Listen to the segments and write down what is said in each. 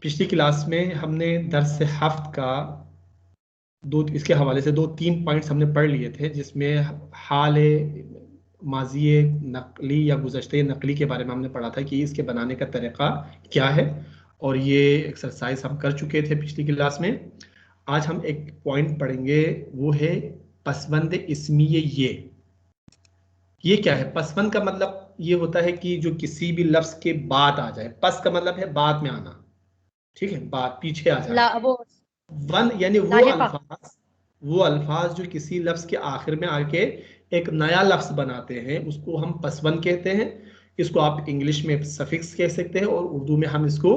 पिछली क्लास में हमने दर्स हफ्त का इसके हवाले से 2-3 पॉइंट्स हमने पढ़ लिए थे, जिसमें हाल माजी नकली या गुज़श्ते नकली के बारे में हमने पढ़ा था कि इसके बनाने का तरीक़ा क्या है, और ये एक्सरसाइज हम कर चुके थे पिछली क्लास में। आज हम एक पॉइंट पढ़ेंगे, वो है पसवंद इस्मिये। ये क्या है? पसवंद का मतलब ये होता है कि जो किसी भी लफ्ज़ के बाद आ जाए। पस का मतलब है बाद में आना, ठीक है, बाद पीछे आ जाना। वन यानी वो अल्फाज जो किसी लफ्ज के आखिर में आके एक नया लफ्ज बनाते हैं, उसको हम पसवन कहते हैं। इसको आप इंग्लिश में सफिक्स कह सकते हैं और उर्दू में हम इसको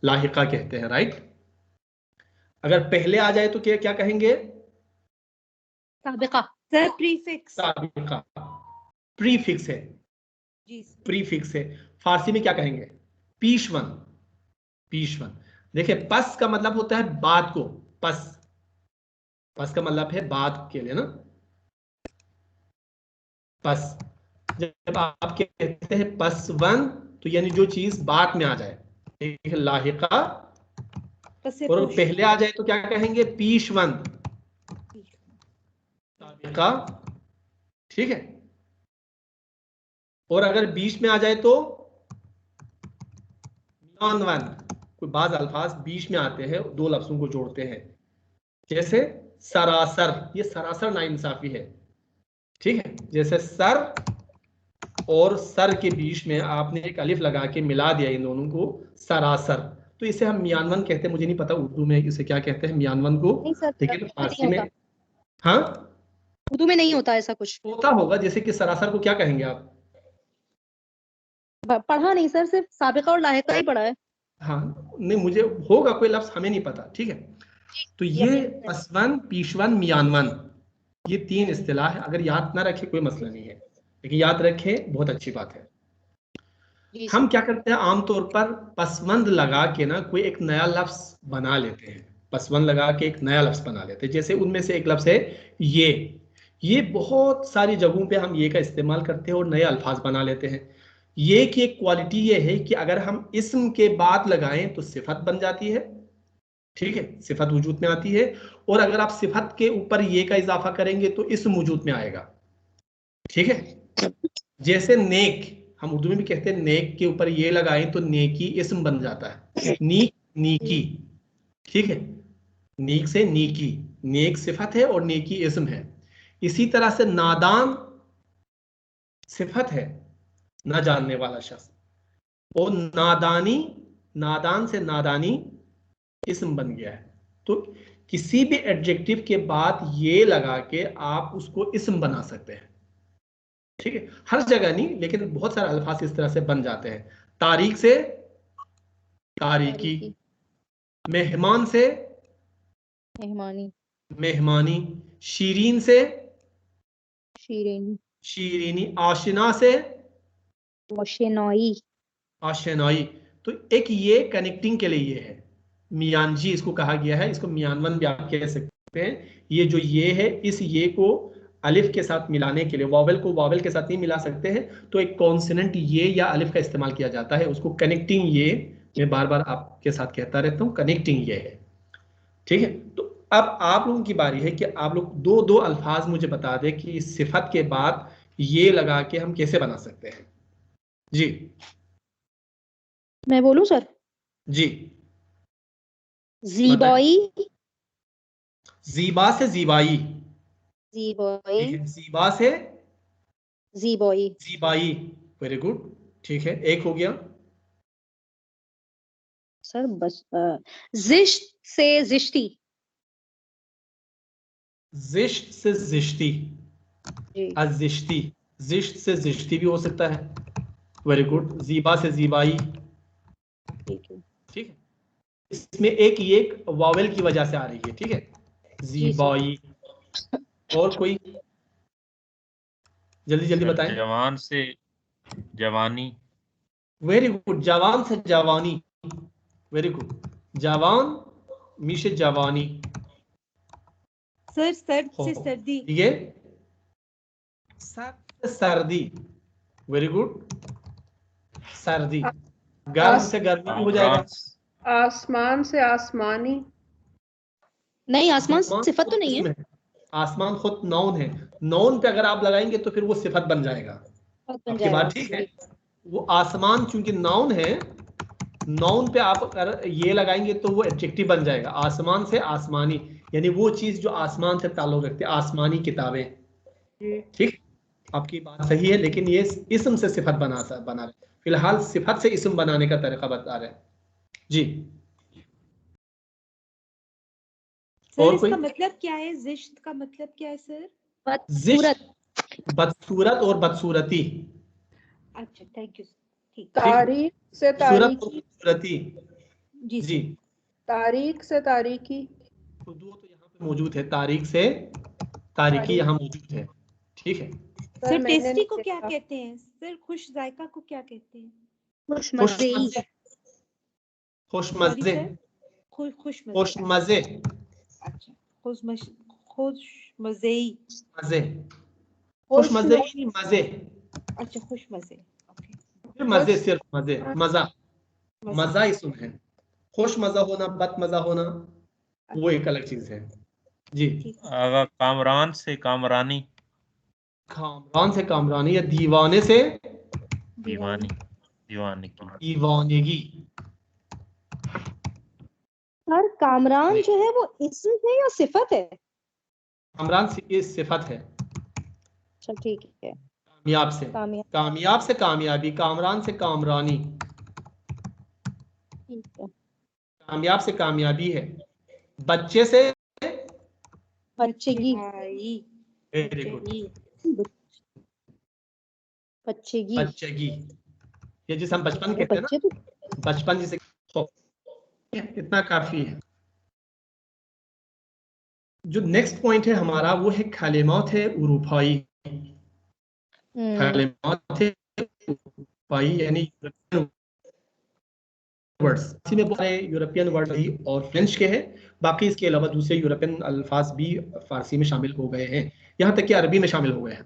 लाहिका कहते हैं, राइट। अगर पहले आ जाए तो क्या क्या कहेंगे? साबिका। Sir prefix. साबिका प्रीफिक्स है जी, प्रीफिक्स है। फारसी में क्या कहेंगे? पीशवन। पीशवन। देखिए, पस का मतलब होता है बाद को। पस का मतलब है बाद के लिए ना। पस जब आप कहते हैं पसवन, तो यानी जो चीज बाद में आ जाए, ठीक है, लाहिका। और पहले आ जाए तो क्या कहेंगे? पीशवन, साबिका, ठीक है। और अगर बीच में आ जाए तो मियानवन। कोई बाज अल्फाज बीच में आते हैं, दो लफ्जों को जोड़ते हैं, जैसे सरासर। ये सरासर नाइंसाफी है, ठीक है। जैसे सर और सर के बीच में आपने एक अलिफ लगा के मिला दिया इन दोनों को, सरासर, तो इसे हम मियानवन कहते हैं। मुझे नहीं पता उर्दू में इसे क्या कहते हैं, मियानवन को, लेकिन फारसी में, हाँ, उर्दू में नहीं होता ऐसा कुछ। होता होगा। जैसे कि सरासर को क्या कहेंगे आप? पढ़ा नहीं सर, सिर्फ साबिका और लाहिका ही पढ़ा है। हाँ, नहीं, मुझे होगा कोई लफ्ज, हमें नहीं पता, ठीक है। तो ये पसवन, पीशवन, मियानवन, ये 3 इस्तिलाह है। अगर याद ना रखे कोई मसला नहीं है, लेकिन याद रखे बहुत अच्छी बात है। हम क्या करते हैं आमतौर पर, पसवंद लगा के ना कोई एक नया लफ्ज बना लेते हैं। पसवंद लगा के एक नया लफ्ज बना लेते हैं। जैसे उनमें से एक लफ्ज है ये बहुत सारी जगहों पे हम ये का इस्तेमाल करते हैं और नए अल्फाज बना लेते हैं। ये की एक क्वालिटी ये है कि अगर हम इस्म के बाद लगाएं तो सिफत बन जाती है, ठीक है, सिफत वजूद में आती है। और अगर आप सिफत के ऊपर ये का इजाफा करेंगे तो इस्म वजूद में आएगा, ठीक है। जैसे नेक, हम उर्दू में भी कहते हैं नेक के ऊपर ये लगाएं तो नेकी इस्म बन जाता है। नीक, नीकी, ठीक है। नीक से नीकी, नेक सिफत है और नेकी इस्म है। इसी तरह से नादान सिफत है, ना जानने वाला शख्स, और नादानी, नादान से नादानी इस्म बन गया है। तो किसी भी एडजेक्टिव के बाद ये लगा के आप उसको इस्म बना सकते हैं, ठीक है। हर जगह नहीं, लेकिन बहुत सारे अल्फाज इस तरह से बन जाते हैं। तारीख से तारीकी, मेहमान से मेहमानी, मेहमानी, शीरीन से शीरीनी, शीरीनी, आशिना से आशनाई, आशनाई। तो एक ये कनेक्टिंग के लिए ये है, मियानजी इसको कहा गया है। इसको मियानवन भी आप कह सकते हैं। ये जो ये है, इस ये को अलिफ के साथ मिलाने के लिए, वावल को वावल के साथ नहीं मिला सकते हैं, तो एक कॉन्सोनेंट ये या अलिफ का इस्तेमाल किया जाता है। उसको कनेक्टिंग ये, मैं बार बार आपके साथ कहता रहता हूँ, कनेक्टिंग ये है, ठीक है। तो अब आप लोगों की बारी है कि आप लोग दो दो अल्फाज मुझे बता दें कि इस सिफत के बाद ये लगा के हम कैसे बना सकते हैं। जी, मैं बोलूं सर? जी, ज़ीबाई, जीबा से जीबाई, ज़ीबाई, ठीक है, जीबा से ज़ीबाई, जीबाई, वेरी गुड, ठीक है, एक हो गया। सर बस जिश्त से जिश्ती, जिश्त से जिश्ती, जी, अजिश्ती, जिश्त से जिश्ती भी हो सकता है, वेरी गुड। जीबा से जीबाई, ठीक है, ठीक है। इसमें एक वावेल की वजह से आ रही है, ठीक है, जीबाई। और कोई जल्दी जल्दी बताएं। जवान से जवानी, वेरी गुड। जवान से जवानी, वेरी गुड। जवान, मीशे जवानी। सर सर्द से सर्दी, ये सर्द से सर्दी, वेरी गुड। सर्दी, गर्म से गर्मी भी हो जाएगा, आसमान से आसमानी। नहीं, आसमान आसमान सिफत तो खुद नहीं है। इसम है, आसमान खुद नाउन है, नाउन पे अगर आप लगाएंगे तो फिर वो सिफत बन जाएगा। सिफत बन आपकी जाएगा। बात ठीक है। वो आसमान चूंकि नाउन है, नाउन पे आप अगर ये लगाएंगे तो वो एडजेक्टिव बन जाएगा। आसमान से आसमानी यानी वो चीज जो आसमान से ताल्लुक रखती है, आसमानी किताबें। जी ठीक, आपकी बात सही है, लेकिन ये इस्म से सिफत बना रहे, फिलहाल सिफत से इस्म बनाने का तरीका बता रहे हैं जी। सर और इसका कोई? मतलब क्या है? जिश्त का मतलब क्या है सर? बदसूरत। बदसूरत और बदसूरती, अच्छा, थैंक यू। ठीक। तारीख से सूरत और तारीखी। बदसूरती जी जी। सर। तारीख से तारीखी। तो दो तो यहाँ पे मौजूद है, तारीख से तारीखी यहाँ मौजूद है। ठीक है, सर सर मैंने टेस्टी नहीं को क्या देखा। कहते हैं सर? खुश जायका को क्या कहते हैं? खुशमज़ेई। खुशमज़े, सॉरी खुशमज़े, सर, खुश मजे। खुशमज़े, अच्छा, खुश मजेई। मज़े, खुशमज़े यानी मज़े, अच्छा, खुश मजे। ओके। फिर मज़े, सिर्फ मज़े, मज़ा, मज़ा इस्म है। खुश मज़ा होना, बद मज़ा होना वो एक अलग चीज है जी। ठीक। अगर कामरान से कामरानी। कामरान से कामरानी या दीवाने से दीवानी, दीवाने की। दीवानगी। सर कामरान जो है वो इस्म है या सिफत है? कामरान से ये सिफत है। अच्छा ठीक है। कामयाब से, कामयाब। कामयाब से कामयाबी, कामरान से कामरानी, ठीक है। कामयाब से कामयाबी है। बच्चे से बच्चेगी। भाई। Very good, बच्चेगी। बच्चेगी, ये जिसे हम बचपन अरे कहते हैं बच्चे तो ना, बचपन जिसे, इतना काफी है। जो नेक्स्ट पॉइंट है हमारा वो है कलिमात है उरूफाई। कलिमात है उरूफाई यानी यूरोपियन वर्ड्स। इसी में बहुत सारे यूरोपियन वर्ड और फ्रेंच के हैं, बाकी इसके अलावा दूसरे यूरोपियन अल्फाज भी फारसी में शामिल हो गए हैं, यहाँ तक कि अरबी में शामिल हो गए हैं।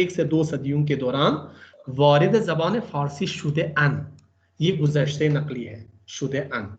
एक से दो सदियों के दौरान वारिद ज़बान फारसी शुदे अन, ये गुज़श्ते नकली है शुदे अन।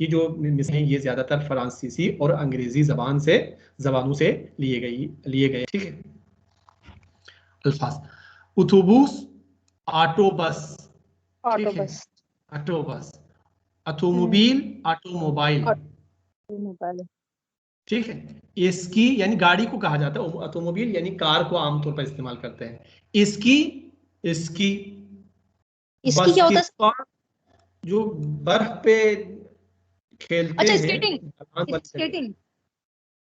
ये जो मिसालें ये ज्यादातर फ्रांसीसी और अंग्रेजी जबानों से लिए गए ठीक है। अल्फाज autobus, auto bus, auto bus. Auto bus, automobile, automobile, mobile. ठीक है। इसकी यानी गाड़ी को कहा जाता है, ऑटोमोबाइल यानी कार को आमतौर पर इस्तेमाल करते हैं। इसकी, इसकी, इसकी क्या होता है? जो बर्फ पे खेलते अच्छा हैं, स्केटिंग। स्केटिंग।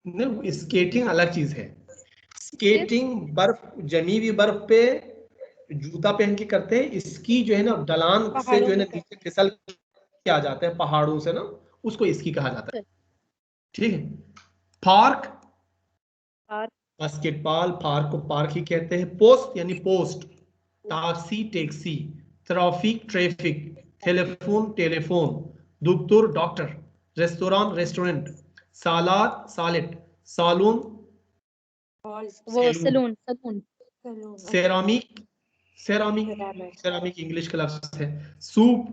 नहीं, स्केटिंग अलग चीज है। स्केटिंग बर्फ, जमी हुई बर्फ पे जूता पहन के करते हैं। इसकी जो है ना ढलान से जो है ना नीचे फिसल के आ जाते हैं पहाड़ों से ना, उसको इसकी कहा जाता है ठीक है। पार्क, बास्केटबॉल पार्क को पार्क ही कहते हैं। पोस्ट यानी post, taxi taxi, traffic traffic, telephone telephone, doctor doctor, restaurant restaurant, सालाद सालेट, सालून वो salon. Salon. Ceramic, ceramic English का लफ्ज है। सूप,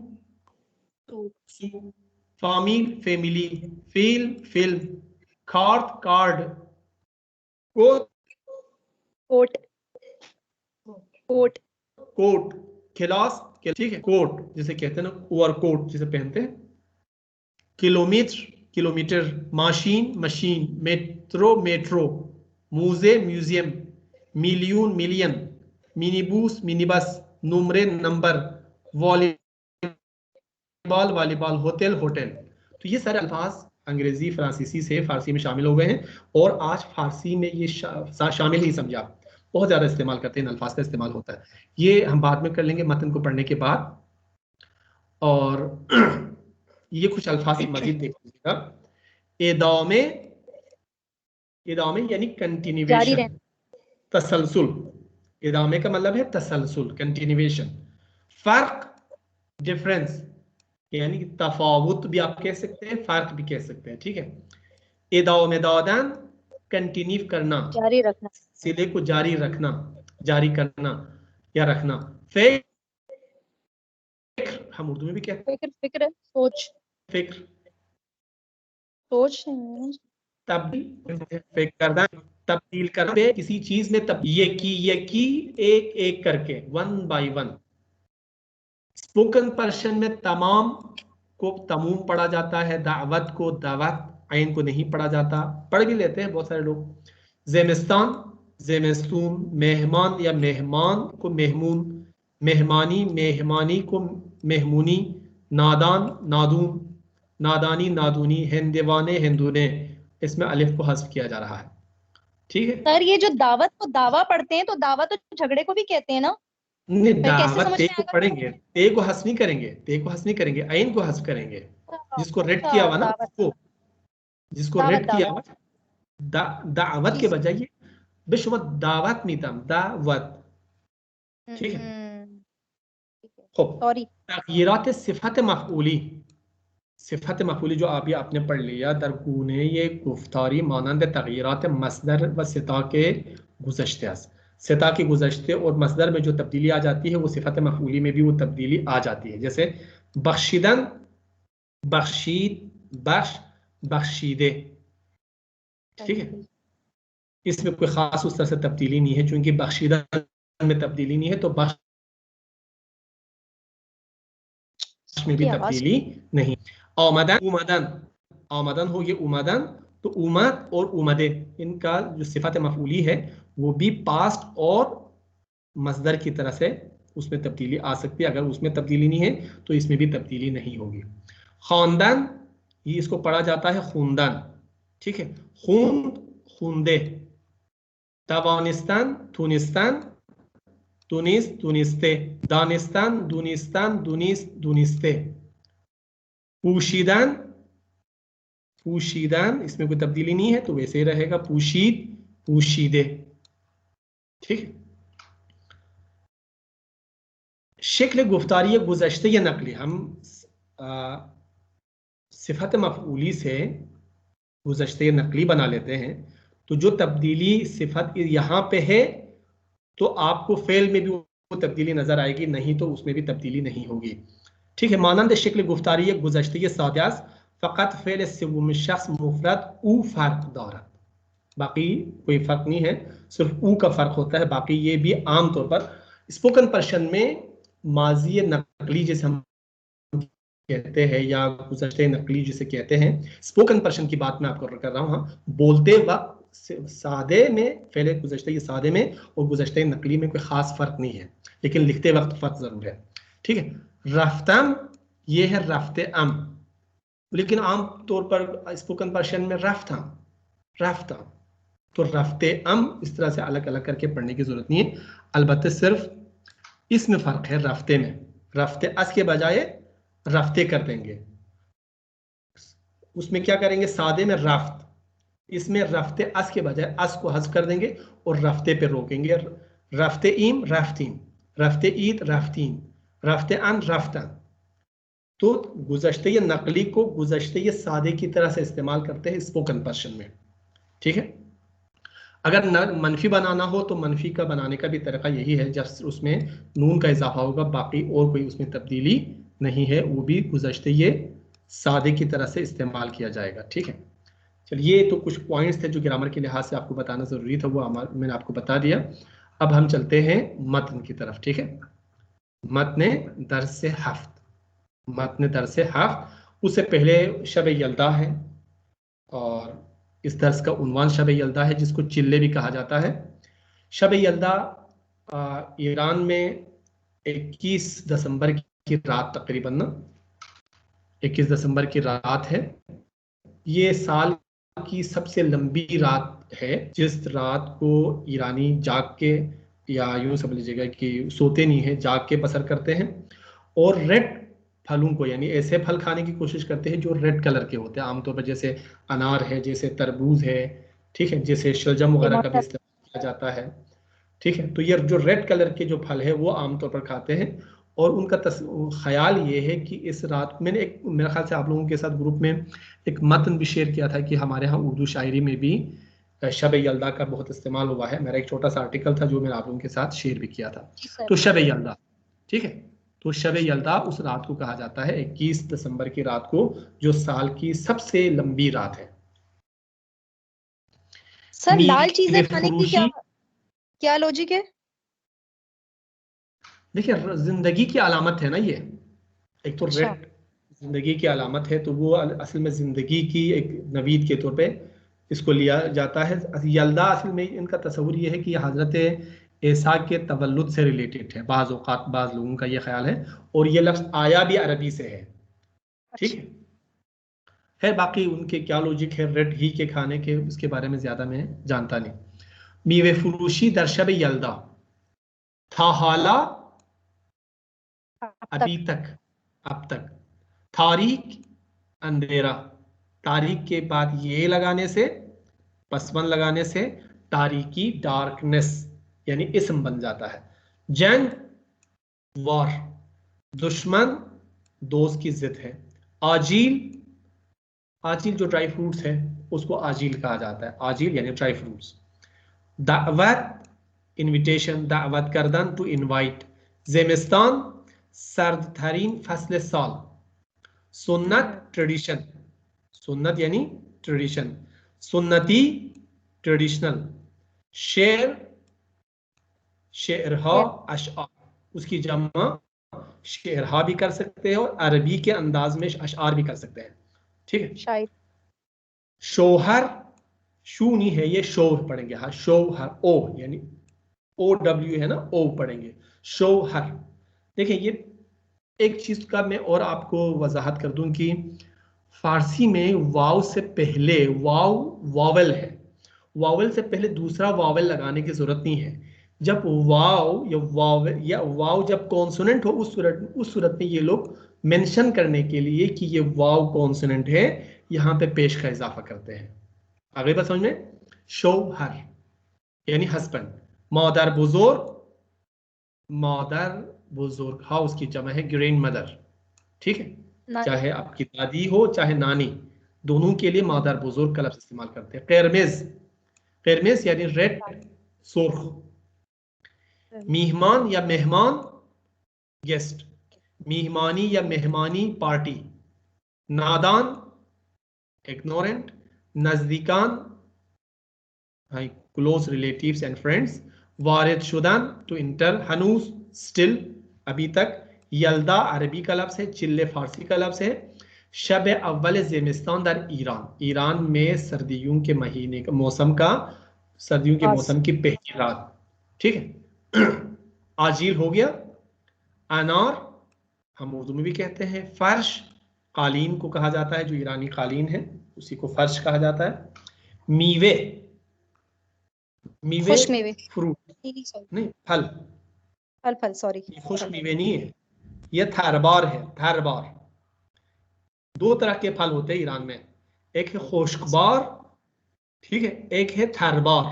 फामिल family, film, card card, coat coat. Coat. Coat, खिलास, ठीक है। कोट जिसे कहते हैं ना ओवरकोट जिसे पहनते हैं। Kilometre kilometre, machine machine, metro metro, मूजे म्यूजियम, मिलियन मिलियन, मिनीबूस मिनीबस, नुमरे number, volleyball volleyball, hotel hotel. तो ये सारे अल्फाज अंग्रेजी फ्रांसीसी से फारसी में शामिल हो गए हैं और आज फारसी में ये शामिल नहीं समझा, बहुत ज्यादा इस्तेमाल करते हैं, इन अल्फाज का इस्तेमाल होता है। ये हम बाद में कर लेंगे मतन को पढ़ने के बाद। और ये कुछ अल्फाज मजीद देख लीजिएगा। एदामे, एदामे यानी कंटिन्यूएशन, तसलसल। एदामे का मतलब है तसलसल, कंटिन्यूएशन। फर्क, डिफरेंस, यानी कि तफावुत भी आप कह सकते हैं, फर्क भी कह सकते हैं, ठीक है। इदामदादन कंटिन्यू करना, जारी रखना। सिले को जारी रखना, जारी करना या रखना। फिक्र हम उर्दू में भी कहते फिक्र, फिक्र सोच, हैं फिक्र। सोच तब्दील करना, तब्दील करना, किसी चीज में ये की एक एक करके, one by one. Spoken Persian में तमाम को तमूम पढ़ा जाता है, दावत को दावत, आइन को नहीं पढ़ा जाता, पढ़ भी लेते हैं बहुत सारे लोग। ज़ेमिस्तान, ज़ेमिस्तून, मेहमान या मेहमान को मेहमून, मेहमानी, मेहमानी को मेहमूनी, नादान, नादून, नादानी, नादूनी, हिंदवाने, हिंदूने, इसमें अलिफ को हस्फ किया जा रहा है, ठीक है। सर ये जो दावत को दावा पढ़ते हैं, तो दावा तो झगड़े को भी कहते हैं ना? नहीं, फिर कैसे दावत समझ ते में को आएगा? पढ़ेंगे, ते को हस्फ नहीं करेंगे, ते को हस्फ नहीं करेंगे, आइन को हस्फ करेंगे। जिसको रेड किया हुआ ना दावत, उसको, जिसको दावत, रेड किया हुआ, दावत। दावत के बजाय ये विश्व दावत नहीं था, दावत, ठीक है। खूब, सॉरी। तगयीरात सिफत मफऊली, सिफत मफऊली जो अभी आपने पढ़ लिया, दरगूने ये गुफ्तारी मानंद तगयीरात मसदर व सिता के गुज़श्ते, सिता के गुज़श्ते और मसदर में जो तब्दीली आ जाती है वो सिफत मफऊली में भी वो तब्दीली आ जाती है। जैसे बख्शिदन, बख्शीद, बख्श, बख्शीदे, ठीक है। इसमें कोई खास उस तरह से तब्दीली नहीं है, चूंकि बख्शीदन में तब्दीली नहीं है तो बख्श में भी तब्दीली नहीं। औमदन, उमदन, औमदन हो ये उमदन, तो उमद और उमदे इनका जो सिफत मफऊली है वो भी पास्ट और मसदर की तरह से उसमें तब्दीली आ सकती है। अगर उसमें तब्दीली नहीं है तो इसमें भी तब्दीली नहीं होगी। खानदान, ये इसको पढ़ा जाता है खूनदान, ठीक है। खून, खूंदे। तवानिस्तान, तुनिस्तान, तुनिस, तुनिस्ते। दानिस्तान, दुनिस्तान, दुनिस, दुनिस्ते। पूशीदान, पूशीदान, इसमें कोई तब्दीली नहीं है तो वैसे ही रहेगा, पूशीद, पूशीदे, ठीक है। शक्ल गुफ्तारी गुज़श्ते या नकली, हम सिफत मफऊली से गुज़श्ते या नकली बना लेते हैं, तो जो तब्दीली सिफत यहाँ पे है तो आपको फेल में भी वो तब्दीली नजर आएगी, नहीं तो उसमें भी तब्दीली नहीं होगी, ठीक है। मानंद शक्ल गुफ्तारी गुज़श्ते सादियास फ़कत फेल सिवुम शख्स मुफरद ऊ फ़र्क दौरत, बाकी कोई फ़र्क नहीं है, सिर्फ ऊ का फ़र्क होता है, बाकी ये भी आम तौर पर स्पोकन पर्शियन में माजी नकली जिसे हम कहते हैं या गुज़श्ते नकली जिसे कहते हैं, स्पोकन पर्शियन की बात मैं आपको कर रहा हूँ। हाँ, बोलते वक्त सादे में, फेले गुज़श्ते सादे में और गुज़श्ते नकली में कोई ख़ास फ़र्क नहीं है, लेकिन लिखते वक्त फ़र्क ज़रूर है, ठीक है। रफ्तम, ये है रफ्ते अम, लेकिन आम तौर पर स्पोकन पर्शियन में रफ्ता, रफ्ता, तो रफ्ते अम इस तरह से अलग अलग करके पढ़ने की जरूरत नहीं है। अलबत्ते सिर्फ इसमें फ़र्क है, रफ्ते में, रफ्ते अस के बजाय रफ्ते कर देंगे, उसमें क्या करेंगे, सादे में रफ्त, इसमें रफ्ते अस के बजाय अस को हज़्फ कर देंगे और रफ्ते पे रोकेंगे। रफ्ते ईम, रफ्तीन, रफ्ते ईद, रफ्तीन, रफ्ते अन, रफ्तन। तो गुज़श्ते ये नकली को गुज़श्ते ये सादे की तरह से इस्तेमाल करते हैं स्पोकन पर्शियन में, ठीक है। अगर मनफी बनाना हो तो मनफी का बनाने का भी तरीका यही है, जब उसमें नून का इजाफा होगा, बाकी और कोई उसमें तब्दीली नहीं है, वो भी गुज़श्ते ये सादे की तरह से इस्तेमाल किया जाएगा, ठीक है। चलिए, ये तो कुछ पॉइंट्स थे जो ग्रामर के लिहाज से आपको बताना ज़रूरी था, वो मैंने आपको बता दिया। अब हम चलते हैं मतन की तरफ, ठीक है। मतने दर्स हफ्त, मतने दर्स हफ्त, उससे पहले शब यल्दा है और इस दर्स का उन्वान शब यल्दा है, जिसको चिल्ले भी कहा जाता है। शब यल्दा ईरान में 21 दिसंबर की रात, तकरीबन 21 दिसंबर की रात है। ये साल की सबसे लंबी रात है, जिस रात को ईरानी जाग के, या यूं समझ लीजिएगा कि सोते नहीं है, जाग के बसर करते हैं, और रेड फलों को, यानी ऐसे फल खाने की कोशिश करते हैं जो रेड कलर के होते हैं, आमतौर पर जैसे अनार है, जैसे तरबूज है, ठीक है, जैसे शलजम वगैरह का भी इस्तेमाल किया जाता है, ठीक है। तो ये जो रेड कलर के जो फल है वो आमतौर पर खाते हैं, और उनका ख्याल ये है कि इस रात मैंने एक मेरे ख्याल से आप लोगों के साथ ग्रुप में एक मतन भी शेयर किया था कि हमारे यहाँ उर्दू शायरी में भी शब यल्दा का बहुत इस्तेमाल हुआ है। मेरा एक छोटा सा आर्टिकल था जो मैंने आप लोगों के साथ शेयर भी किया था। तो शब यल्दा, ठीक है, तो शब यल्दा उस रात को कहा जाता है 21 दिसंबर की रात को, जो साल की सबसे लंबी रात है। सर लाल चीजें मीर खाने की क्या लॉजिक है? देखिए जिंदगी की अलामत है ना ये, एक तो अच्छा। रेड जिंदगी की अलामत है, तो वो असल में जिंदगी की एक नवीद के तौर पे इसको लिया जाता है। यल्दा असल में इनका तस्वुर ये है कि हजरत ईसा के तवल्लुद से रिलेटेड है, बाज़ औक़ात बाज़ लोगों का ये ख्याल है, और ये लफ्ज़ आया भी अरबी से है, ठीक है। खैर बाकी उनके क्या लॉजिक है रेड ही के खाने के, उसके बारे में ज़्यादा मैं जानता नहीं। मीवे फरोशी दर शब यल्दा था हाला अभी तक, अब तक, तारीख अंधेरा, तारीख के बाद ये लगाने से, पसवन लगाने से तारीकी डार्कनेस यानी इसम बन जाता है। जंग वॉर, दुश्मन दोस्त की जिद है। आजील, आजील जो ड्राई फ्रूट्स है उसको आजील कहा जाता है, आजील यानी ड्राई फ्रूट्स। दावत इनविटेशन, दावत करदन टू इनवाइट। ज़ेमिस्तान सर्द तरीन फसल साल। सुन्नत ट्रेडिशन, सुन्नत यानी ट्रेडिशन, सुन्नती ट्रेडिशनल। शेर शेरहा अशआर, उसकी जमा शेरहा भी कर सकते हैं और अरबी के अंदाज में अशआर भी कर सकते हैं, ठीक है। शायद शोहर, शू नहीं है ये, शोर पढ़ेंगे, हाँ शोहर, ओ यानी OW है ना, ओ पढ़ेंगे, शोहर। देखिए ये एक चीज का मैं और आपको वजाहत कर दूं कि फारसी में वाव से पहले वाव वावल है, वावल से पहले दूसरा वावल लगाने की जरूरत नहीं है। जब वाव या वाव जब कॉन्सोनेंट हो उस सूरत में ये लोग मेंशन करने के लिए कि ये वाव कॉन्सोनेंट है, यहाँ पे पेश का इजाफा करते हैं। अगली बात समझ में, शोहर यानी हस्बैंड। मादर बुजुर्ग, मादर बुजुर्ग, हाँ उसकी जमा है ग्रैंड मदर, ठीक है, चाहे आपकी दादी हो चाहे नानी, दोनों के लिए मादर बुजुर्ग का लफ्ज़ इस्तेमाल करते हैं। कैरमेज, कैरमेज यानी रेड सुर्ख। मेहमान या मेहमान गेस्ट, मेहमानी या मेहमानी पार्टी। नादान इग्नोरेंट। नजदीकान क्लोज रिलेटिव्स एंड फ्रेंड्स। वारिद शुदान टू इंटर, हनूस स्टिल अभी तक। यल्दा अरबी का लफ्ज़ है, चिल्ले फारसी का लफ्ज़ है। शब अव्वल ज़ेमिस्तान दर ईरान, ईरान में सर्दियों के महीने का मौसम का, सर्दियों के मौसम की पहली रात, ठीक है। आजील हो गया। अनार हम उर्दू में भी कहते हैं। फर्श कालीन को कहा जाता है, जो ईरानी कालीन है उसी को फर्श कहा जाता है। मीवे, मीवे खुश मेवे, फ्रूट नहीं, फल, फल फल सॉरी, खुश मीवे नहीं है, यह थरबार है। थरबार, दो तरह के फल होते हैं ईरान में, एक है खुशकबार, ठीक है, एक है थरबार।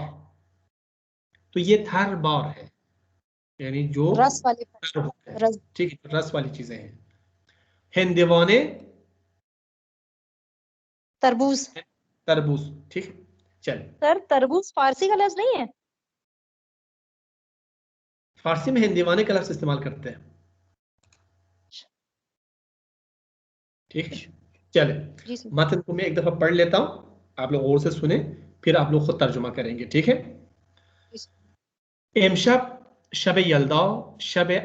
तो ये थरबार है यानी जो रस वाले रस, ठीक है, रस वाली चीजें हैं। हिंदवाने तरबूज, तरबूज, ठीक है। चल सर तरबूज फारसी का लफ्ज नहीं है? फारसी में हिंदवाने का लफ्ज इस्तेमाल करते हैं, ठीक है। चले मतन को मैं एक दफा पढ़ लेता हूं, आप लोग और से सुने, फिर आप लोग खुद तर्जुमा करेंगे, ठीक है। इमशब शब यल्दा शब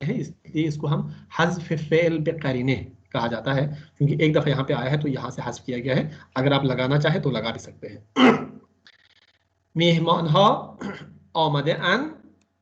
हैं इसलिए इसको हम हज़्फ़ फ़ेल बे क़रीने कहा जाता है, क्योंकि एक दफा यहाँ पे आया है तो यहाँ से हज़्फ़ किया गया है। अगर आप लगाना चाहे तो लगा भी सकते हैं। मेहमानहा आमदे अन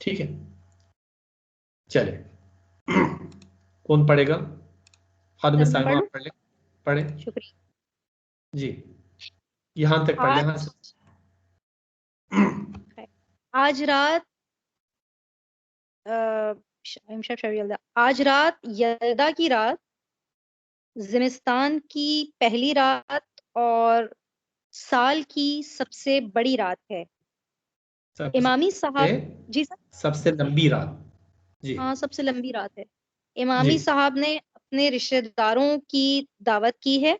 ठीक है, चले. कौन पढ़ेगा? खादिम सर, साइमा पढ़ूं? पढ़ ले, पढ़े शुक्रिया। जी, यहाँ तक पढ़ ले. हाँ आज रात आज रात यल्दा की रात, ज़िमिस्तान की पहली रात और साल की सबसे बड़ी रात है। इमामी साहब जी सर, सबसे लंबी रात जी, हाँ सबसे लंबी रात है। इमामी साहब ने अपने रिश्तेदारों की दावत की है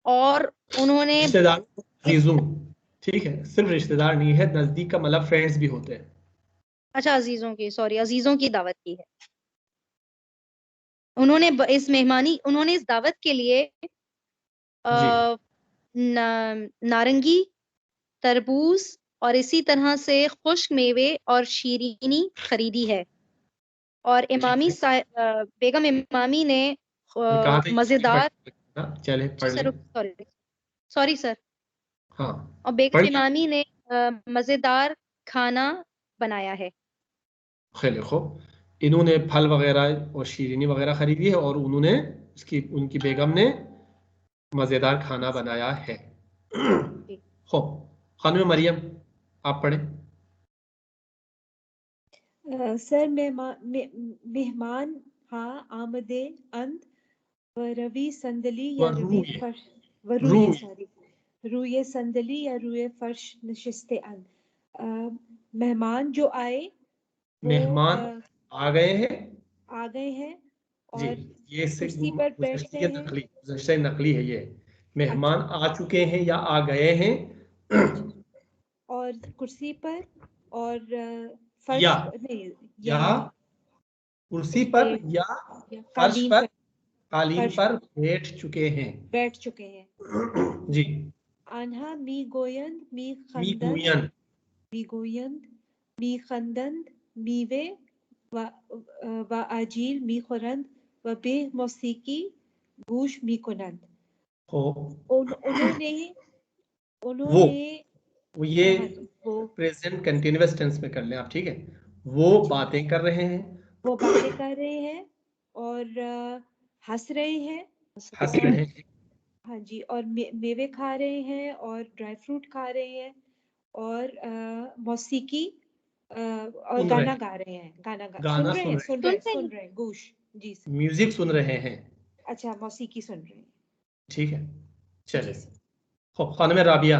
और उन्होंने रिश्तेदार अजीजों, ठीक है, सिर्फ रिश्तेदार नहीं है, नजदीक का मतलब फ्रेंड्स भी होते हैं. अच्छा अजीजों की, सॉरी, अजीजों की दावत की है। उन्होंने इस दावत के लिए नारंगी, तरबूज और इसी तरह से खुश्क मेवे और शीरीनी खरीदी है। और बेगम इमामी ने मजेदार, चले पढ़ ले. सॉरी सर, हाँ, और बेगम इमामी ने मजेदार खाना बनाया है। खैर खूब, इन्होंने फल वगैरह और शीरीनी वगैरह खरीदी है और उन्होंने उनकी बेगम ने मजेदार खाना बनाया है. खूब, खानम मरियम आप पढ़े. सर मेहमान हाँ आमदे अंद व रवि संदली या रवि फर्श व रूए, सॉरी, रूए संदली या रूए फर्श नशिस्ते अंद। मेहमान जो आए, मेहमान आ गए हैं और ये कुर्सी पर बैठते हैं। नकली है ये. मेहमान आ चुके हैं या आ गए हैं और कुर्सी पर और फर्श नहीं, या कुर्सी पर या फर्श पर, कालीन पर बैठ चुके हैं जी. आन्हा मी गोयंद मी खंदंद मीवे व आजील मी खुरंद व बे मौसीकी गूश मी कुनंद। उन्होंने वो ये प्रेजेंट कंटिन्यूअस टेंस में कर लें आप, ठीक है. वो बातें कर रहे हैं और हंस रहे हैं हाँ जी, और मेवे खा रहे हैं और ड्राई फ्रूट खा रहे हैं और मौसीकी और गाना गा रहे हैं, सुन रहे हैं गूश जी, म्यूजिक सुन रहे हैं. अच्छा, मौसीकी सुन रहे हैं, ठीक है. चलिए, खानम राबिया.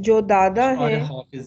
जो दादा है हाफिज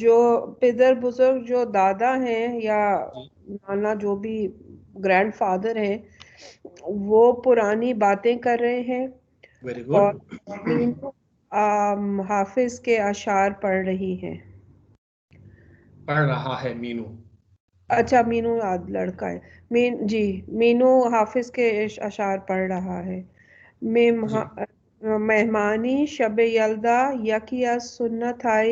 जो पिदर बुजुर्ग जो दादा हैं या नाना जो भी ग्रैंडफादर हैं, वो पुरानी बातें कर रहे हैं. Very good. और मीनू हाफिज के अशार पढ़ रही है. पढ़ रहा है मीनू. अच्छा, मीनू लड़का है. मीनू हाफिज के अशार पढ़ रहा है. मेहमानी शब यल्दा यकिया सुन्नत आई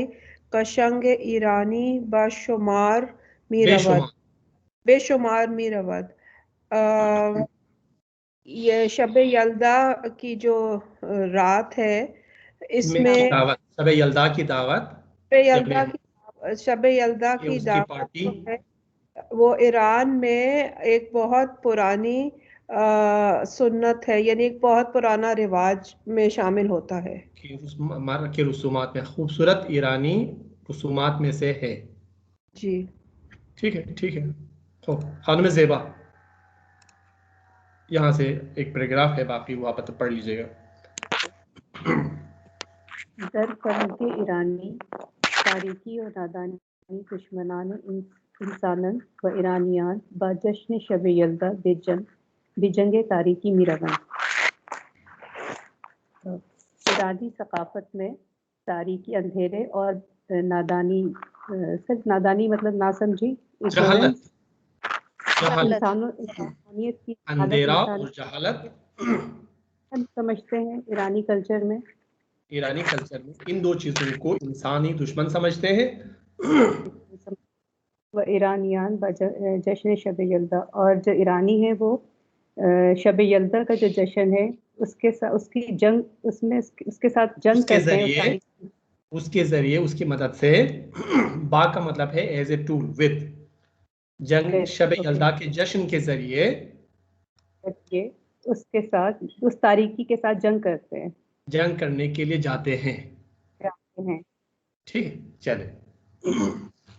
कशंग ईरानी बेशुमार मीरवद. ये शब यल्दा की जो रात है, इसमें शब यल्दा की दावत है, वो ईरान में एक बहुत पुरानी सुन्नत है, यानी एक बहुत पुराना रिवाज में शामिल होता है के रसूमात में, खूबसूरत ईरानी रसूमात में से है जी. ठीक है, ठीक है. तो खानम ज़ेबा, यहाँ से एक पैराग्राफ है, बाकी वो आप पढ़ लीजिएगा. दर फरहंग ईरानी तारीकी और नादानी दुश्मनान इंसानन व ईरानियान बा जश्न शब यल्दा बेजंग तारीकी मिरवन। ईरानी सकाफत में तारीकी अंधेरे और नादानी, सिर्फ नादानी मतलब ना समझी, जहालत, इंसानियत की अंधेरा और जहालत समझते हैं ईरानी कल्चर में। ईरानी कल्चर में इन दो चीजों को इंसानी दुश्मन समझते हैं। व ईरानियान जश्न शब यल्दा, और जो ईरानी है वो शब यल्दा का जो जश्न है उसकी जंग, उसमें उसके साथ जंग करते हैं। उसके जरिए उसकी मदद से बा का मतलब है एज ए टूल, विद जंग, शब यल्दा के जश्न के जरिए उसके साथ, उस तारीकी के साथ जंग करते हैं, जंग करने के लिए जाते हैं। ठीक है, चले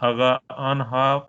aga anha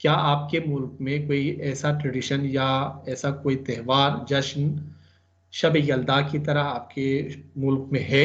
क्या आपके मुल्क में कोई ऐसा ट्रेडिशन या ऐसा कोई त्यौहार जश्न शब यल्दा की तरह आपके मुल्क में है?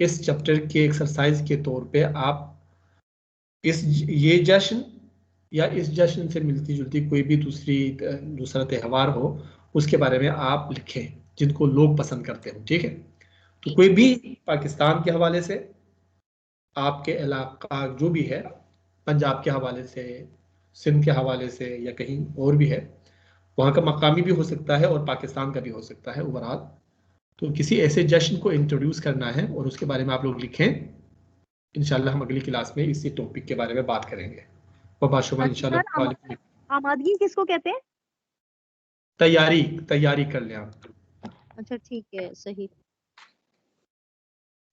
इस चैप्टर के एक्सरसाइज के तौर पे आप ये जश्न या इस जश्न से मिलती जुलती कोई भी दूसरा त्यौहार हो उसके बारे में आप लिखें जिनको लोग पसंद करते हो। ठीक है, तो कोई भी पाकिस्तान के हवाले से, आपके इलाका जो भी है, पंजाब के हवाले से, सिंध के हवाले से या कहीं और भी है, वहाँ का मकामी भी हो सकता है और पाकिस्तान का भी हो सकता है ओवरऑल। तो किसी ऐसे जश्न को इंट्रोड्यूस करना है और उसके बारे में आप लोग लिखें। इंशाल्लाह हम अगली क्लास में इसी टॉपिक के बारे में बात करेंगे। इंशाल्लाह आमादगी किसको कहते हैं? तैयारी कर लें आप। अच्छा ठीक है, सही.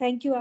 Thank you.